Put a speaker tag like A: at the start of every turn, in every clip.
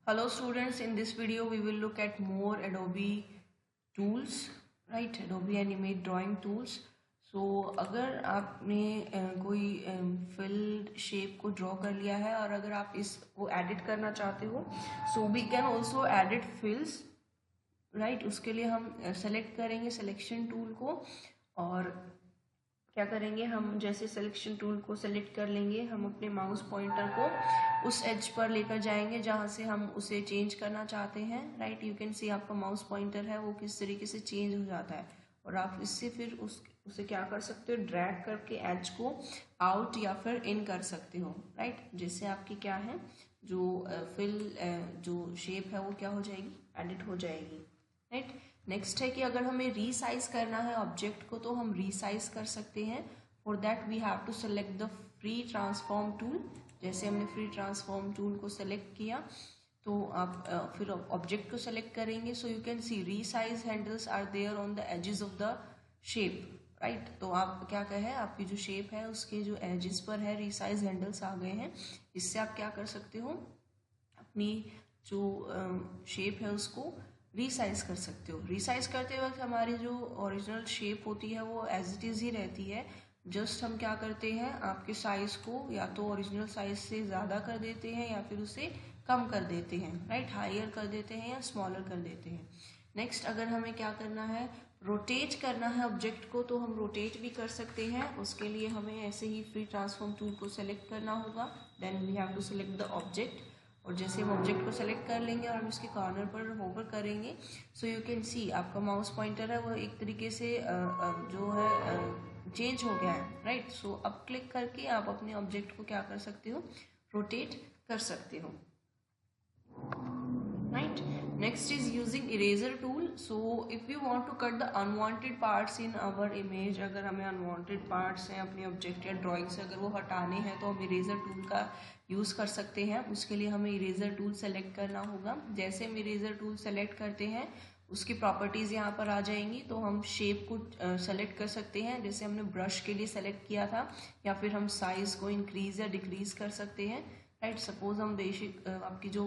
A: Hello students, in this video we will look at more Adobe tools, right? Adobe Animate drawing tools. So अगर आपने कोई field shape को draw कर लिया है और अगर आप इसको एडिट करना चाहते हो, so we can also edit fills, right? उसके लिए हम सेलेक्ट करेंगे सिलेक्शन टूल को और क्या करेंगे, हम जैसे सिलेक्शन टूल को सेलेक्ट कर लेंगे, हम अपने माउस पॉइंटर को उस एज पर लेकर जाएंगे जहाँ से हम उसे चेंज करना चाहते हैं, राइट। यू कैन सी आपका माउस पॉइंटर है वो किस तरीके से चेंज हो जाता है और आप इससे फिर उसे क्या कर सकते हो, ड्रैग करके एज को आउट या फिर इन कर सकते हो, राइट। जिससे आपकी क्या है, जो जो शेप है वो क्या हो जाएगी, एडिट हो जाएगी, राइट। नेक्स्ट है कि अगर हमें रीसाइज करना है ऑब्जेक्ट को तो हम रीसाइज कर सकते हैं। For that we have to select the free transform tool. जैसे हमने फ्री ट्रांसफॉर्म टूल को सेलेक्ट किया तो आप फिर ऑब्जेक्ट को सेलेक्ट करेंगे। So you can see resize handles are there on the edges of the shape, right. तो आप क्या कहें, आपकी जो शेप है उसके जो एजेस पर है रीसाइज हैंडल्स आ गए हैं। इससे आप क्या कर सकते हो, अपनी जो शेप है उसको रीसाइज कर सकते हो। रीसाइज करते वक्त हमारी जो ओरिजिनल शेप होती है वो एज इट इज़ ही रहती है। जस्ट हम क्या करते हैं, आपके साइज़ को या तो ओरिजिनल साइज से ज़्यादा कर देते हैं या फिर उसे कम कर देते हैं, राइट। हायर कर देते हैं या स्मॉलर कर देते हैं। नेक्स्ट अगर हमें क्या करना है, रोटेट करना है ऑब्जेक्ट को तो हम रोटेट भी कर सकते हैं। उसके लिए हमें ऐसे ही फ्री ट्रांसफॉर्म टूल को सेलेक्ट करना होगा। Then we have to select the object और जैसे हम ऑब्जेक्ट को सेलेक्ट कर लेंगे और हम इसके कॉर्नर पर होवर करेंगे, सो यू कैन सी आपका माउस पॉइंटर है वो एक तरीके से जो है चेंज हो गया है, राइट। सो अब क्लिक करके आप अपने ऑब्जेक्ट को क्या कर सकते हो, रोटेट कर सकते हो, right. Next is using eraser tool. So if we want to cut the unwanted parts in our image, अगर हमें unwanted parts हैं अपने ऑब्जेक्ट या ड्राइंग से अगर वो हटाने हैं तो हम इरेजर टूल का यूज़ कर सकते हैं। उसके लिए हमें इरेजर टूल सेलेक्ट करना होगा। जैसे हम इरेजर टूल सेलेक्ट करते हैं उसकी प्रॉपर्टीज़ यहाँ पर आ जाएंगी तो हम शेप को सेलेक्ट कर सकते हैं जैसे हमने ब्रश के लिए सेलेक्ट किया था, या फिर हम साइज़ को इंक्रीज़ या डिक्रीज़ कर सकते हैं, राइट। सपोज हम बेसिक आपकी जो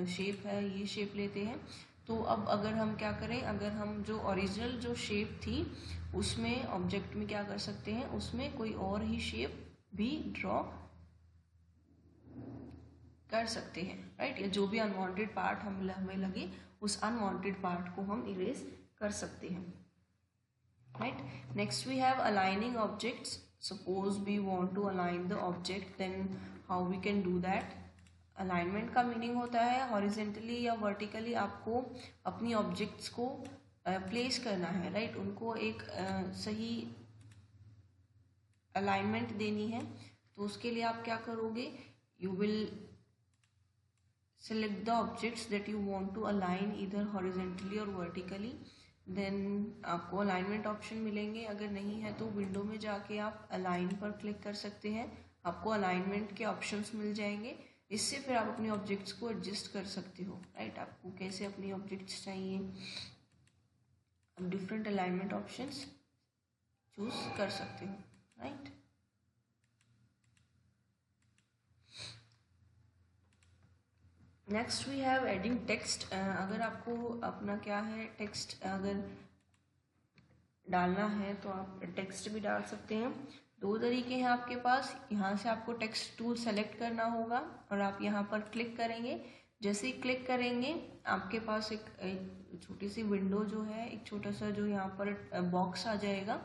A: शेप है ये शेप लेते हैं। तो अब अगर हम क्या करें, अगर हम जो ओरिजिनल जो शेप थी उसमें ऑब्जेक्ट में क्या कर सकते हैं, उसमें कोई और ही शेप भी ड्रॉ कर सकते हैं, राइट। या जो भी अनवांटेड पार्ट हमें लगे उस अनवांटेड पार्ट को हम इरेज कर सकते हैं, right. Next we have aligning objects. Suppose we want to align the object, then how we can do that. Alignment का मीनिंग होता है हॉरिजेंटली या वर्टिकली आपको अपनी ऑब्जेक्ट्स को प्लेस करना है, राइट। उनको एक सही अलाइनमेंट देनी है। तो उसके लिए आप क्या करोगे, you will select the objects that you want to align either horizontally or vertically। Then आपको अलाइनमेंट ऑप्शन मिलेंगे, अगर नहीं है तो विंडो में जाके आप अलाइन पर क्लिक कर सकते हैं, आपको अलाइनमेंट के ऑप्शंस मिल जाएंगे। इससे फिर आप अपने ऑब्जेक्ट्स को एडजस्ट कर सकते हो, राइट। आपको कैसे अपनी ऑब्जेक्ट्स चाहिए, आप डिफरेंट अलाइनमेंट ऑप्शंस चूज कर सकते हो, right. Next we have adding text. अगर आपको अपना क्या है टेक्स्ट अगर डालना है तो आप टेक्स्ट भी डाल सकते हैं। दो तरीके हैं आपके पास। यहाँ से आपको टेक्स्ट टूल सेलेक्ट करना होगा और आप यहाँ पर क्लिक करेंगे। जैसे ही क्लिक करेंगे आपके पास एक छोटी सी विंडो जो है, एक छोटा सा जो यहाँ पर बॉक्स आ जाएगा।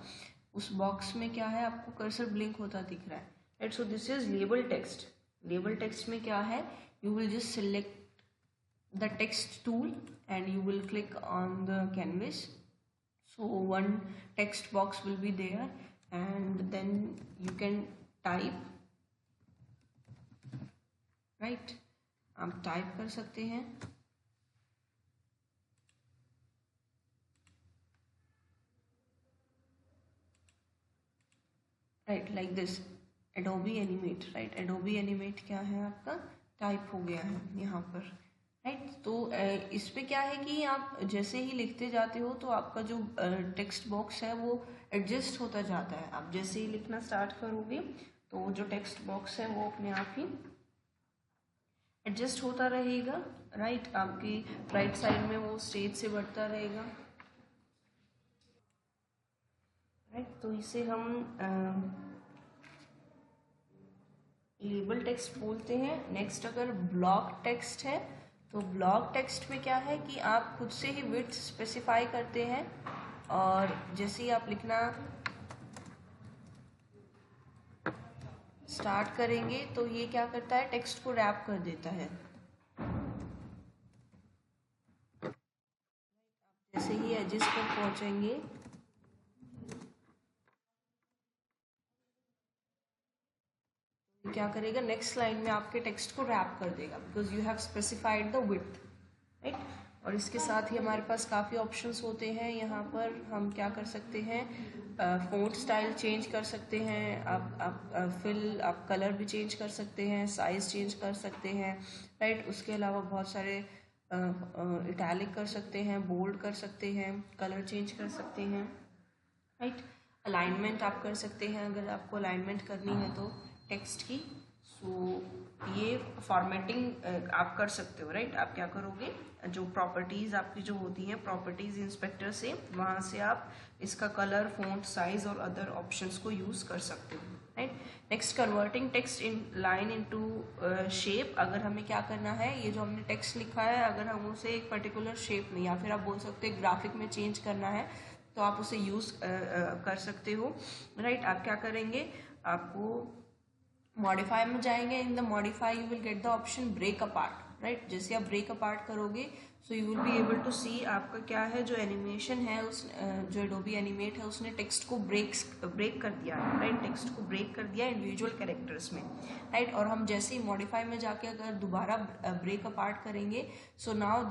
A: उस बॉक्स में क्या है, आपको कर्सर ब्लिंक होता दिख रहा है, right. So this is label text. Label text में क्या है, you will just select the text tool and you will click on the canvas. So one text box will be there and then you can type, right। आप type कर सकते हैं, right, like this Adobe animate, right. Adobe animate क्या है, आपका type हो गया है यहाँ पर, राइट। तो इस पे क्या है कि आप जैसे ही लिखते जाते हो तो आपका जो टेक्स्ट बॉक्स है वो एडजस्ट होता जाता है। आप जैसे ही लिखना स्टार्ट करोगे तो जो टेक्स्ट बॉक्स है वो अपने आप ही एडजस्ट होता रहेगा, राइट। आपकी राइट साइड में वो स्टेज से बढ़ता रहेगा, राइट। तो इसे हम लेबल टेक्स्ट बोलते हैं। नेक्स्ट अगर ब्लॉक टेक्स्ट है, तो ब्लॉक टेक्स्ट में क्या है कि आप खुद से ही विड्थ स्पेसिफाई करते हैं, और जैसे ही आप लिखना स्टार्ट करेंगे तो ये क्या करता है, टेक्स्ट को रैप कर देता है। जैसे ही एजेस पर पहुंचेंगे क्या करेगा, नेक्स्ट लाइन में आपके टेक्स्ट को रैप कर देगा, because you have specified the width, right. और इसके साथ ही हमारे पास काफ़ी ऑप्शंस होते हैं। यहाँ पर हम क्या कर सकते हैं, फ़ॉन्ट स्टाइल चेंज कर सकते हैं, आप फिल आप कलर भी चेंज कर सकते हैं, साइज़ चेंज कर सकते हैं, राइट। उसके अलावा बहुत सारे इटैलिक कर सकते हैं, बोल्ड कर सकते हैं, कलर चेंज कर सकते हैं, राइट। अलाइनमेंट आप कर सकते हैं अगर आपको अलाइनमेंट करनी है तो टेक्स्ट की। सो ये फॉर्मेटिंग आप कर सकते हो, राइट। आप क्या करोगे, जो प्रॉपर्टीज़ आपकी जो होती हैं प्रॉपर्टीज़ इंस्पेक्टर से, वहाँ से आप इसका कलर, फ़ॉन्ट साइज़ और अदर ऑप्शंस को यूज़ कर सकते हो, right. Next, converting text in line into shape. अगर हमें क्या करना है, ये जो हमने टेक्स्ट लिखा है अगर हम उसे एक पर्टिकुलर शेप में, या फिर आप बोल सकते हो ग्राफिक में चेंज करना है, तो आप उसे यूज़ कर सकते हो, राइट। आप क्या करेंगे, आपको मॉडिफाई में जाएंगे, in the modify you will get the option break apart, right. जैसे आप ब्रेक अपार्ट करोगे so you will be able to see आपका क्या है, जो एनिमेशन है उस जो एडोबी एनिमेट है उसने टेक्स्ट को ब्रेक कर दिया है, राइट। टेक्स्ट को ब्रेक कर दिया इंडिविजुअल कैरेक्टर्स में, राइट। और हम जैसे ही मॉडिफाई में जाके अगर दोबारा ब्रेक अपार्ट करेंगे, so now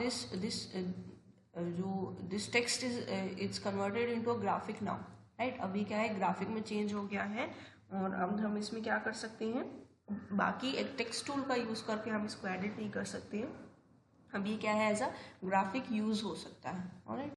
A: this text is converted into a graphic now, right. अभी क्या है, ग्राफिक में चेंज हो गया है। और अब हम इसमें क्या कर सकते हैं, बाकी एक टेक्स्ट टूल का यूज़ करके हम इसको एडिट नहीं कर सकते हैं। अब ये क्या है, एज अ ग्राफिक यूज़ हो सकता है, ऑलराइट।